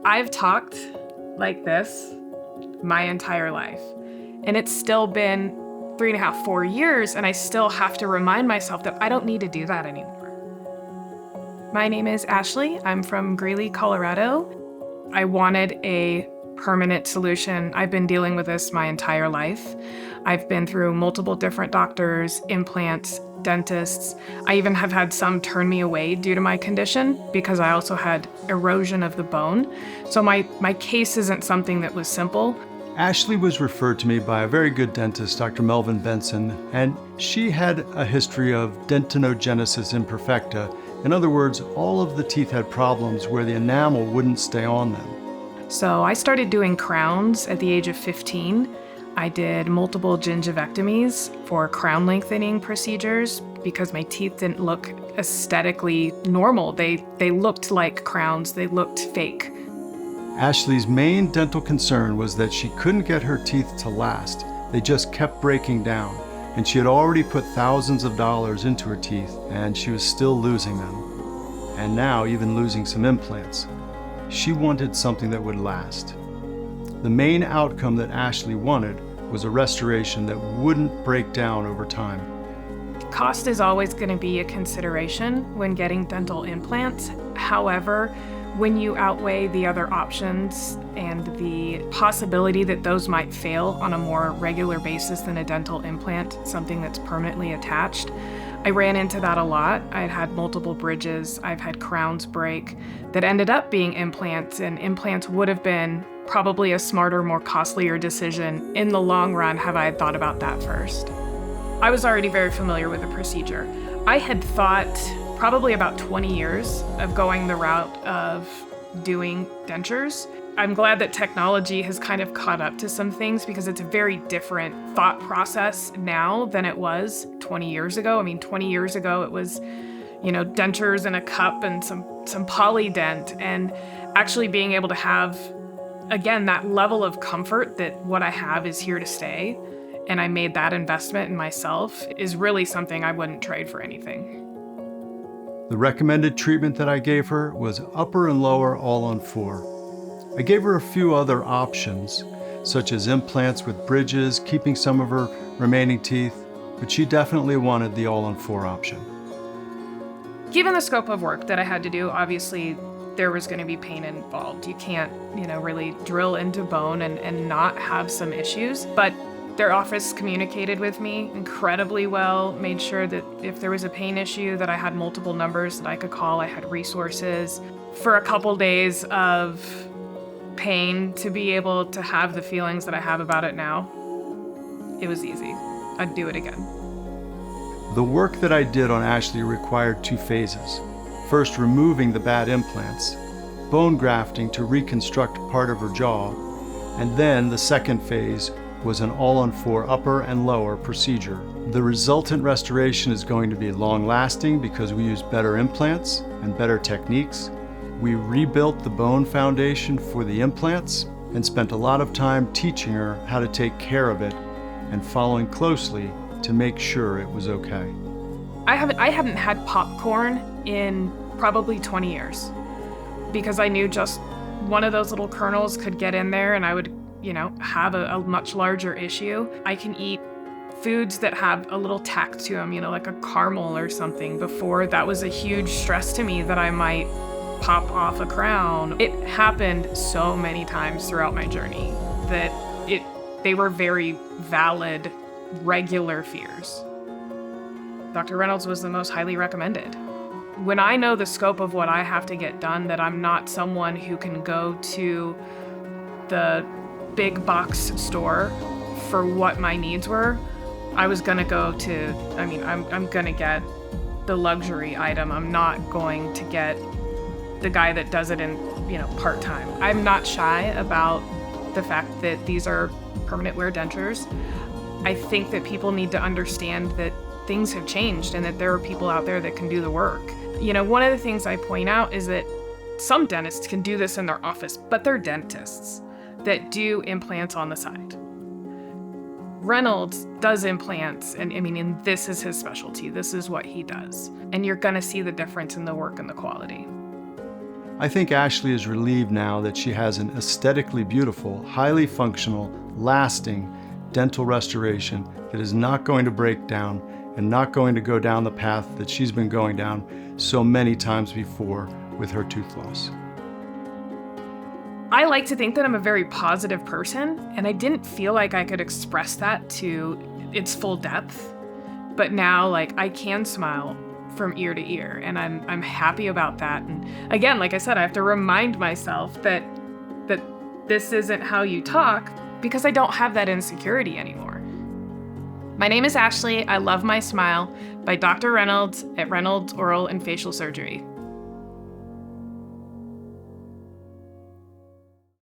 I've talked like this my entire life, and it's still been 3.5, 4 years, and I still have to remind myself that I don't need to do that anymore. My name is Ashley. I'm from Greeley, Colorado. I wanted a permanent solution. I've been dealing with this my entire life. I've been through multiple different doctors, implants, dentists. I even have had some turn me away due to my condition because I also had erosion of the bone. So my case isn't something that was simple. Ashley was referred to me by a very good dentist, Dr. Melvin Benson, and she had a history of dentinogenesis imperfecta. In other words, all of the teeth had problems where the enamel wouldn't stay on them. So I started doing crowns at the age of 15. I did multiple gingivectomies for crown lengthening procedures because my teeth didn't look aesthetically normal. They looked like crowns, they looked fake. Ashley's main dental concern was that she couldn't get her teeth to last. They just kept breaking down, and she had already put thousands of dollars into her teeth, and she was still losing them. And now even losing some implants. She wanted something that would last. The main outcome that Ashley wanted was a restoration that wouldn't break down over time. Cost is always going to be a consideration when getting dental implants. However, when you outweigh the other options and the possibility that those might fail on a more regular basis than a dental implant, something that's permanently attached, I ran into that a lot. I'd had multiple bridges, I've had crowns break that ended up being implants, and implants would have been probably a smarter, more costlier decision in the long run had I thought about that first. I was already very familiar with the procedure. I had thought probably about 20 years of going the route of doing dentures. I'm glad that technology has kind of caught up to some things because it's a very different thought process now than it was 20 years ago. I mean, 20 years ago, it was, dentures in a cup and some polydent, and actually being able to have, again, that level of comfort that what I have is here to stay, and I made that investment in myself, is really something I wouldn't trade for anything. The recommended treatment that I gave her was upper and lower All-on-4. I gave her a few other options, such as implants with bridges, keeping some of her remaining teeth, but she definitely wanted the All-on-4 option. Given the scope of work that I had to do, obviously there was going to be pain involved. You can't, really drill into bone and not have some issues, but their office communicated with me incredibly well, made sure that if there was a pain issue that I had multiple numbers that I could call, I had resources. For a couple days of pain to be able to have the feelings that I have about it now, it was easy. I'd do it again. The work that I did on Ashley required 2 phases. First, removing the bad implants, bone grafting to reconstruct part of her jaw, and then the second phase was an all-on-4 upper and lower procedure. The resultant restoration is going to be long-lasting because we used better implants and better techniques. We rebuilt the bone foundation for the implants and spent a lot of time teaching her how to take care of it and following closely to make sure it was okay. I haven't had popcorn in probably 20 years because I knew just one of those little kernels could get in there and I would have a much larger issue. I can eat foods that have a little tact to them, like a caramel or something. Before, that was a huge stress to me that I might pop off a crown. It happened so many times throughout my journey that they were very valid, regular fears. Dr. Reynolds was the most highly recommended. When I know the scope of what I have to get done, that I'm not someone who can go to the big box store for what my needs were, I was gonna go to, I'm gonna get the luxury item. I'm not going to get the guy that does it in, part-time. I'm not shy about the fact that these are permanent wear dentures. I think that people need to understand that things have changed and that there are people out there that can do the work. One of the things I point out is that some dentists can do this in their office, but they're dentists that do implants on the side. Reynolds does implants, and this is his specialty. This is what he does. And you're gonna see the difference in the work and the quality. I think Ashley is relieved now that she has an aesthetically beautiful, highly functional, lasting dental restoration that is not going to break down and not going to go down the path that she's been going down so many times before with her tooth loss. I like to think that I'm a very positive person, and I didn't feel like I could express that to its full depth. But now, like, I can smile from ear to ear, and I'm happy about that. And again, like I said, I have to remind myself that this isn't how you talk, because I don't have that insecurity anymore. My name is Ashley. I love my smile, by Dr. Reynolds at Reynolds Oral and Facial Surgery.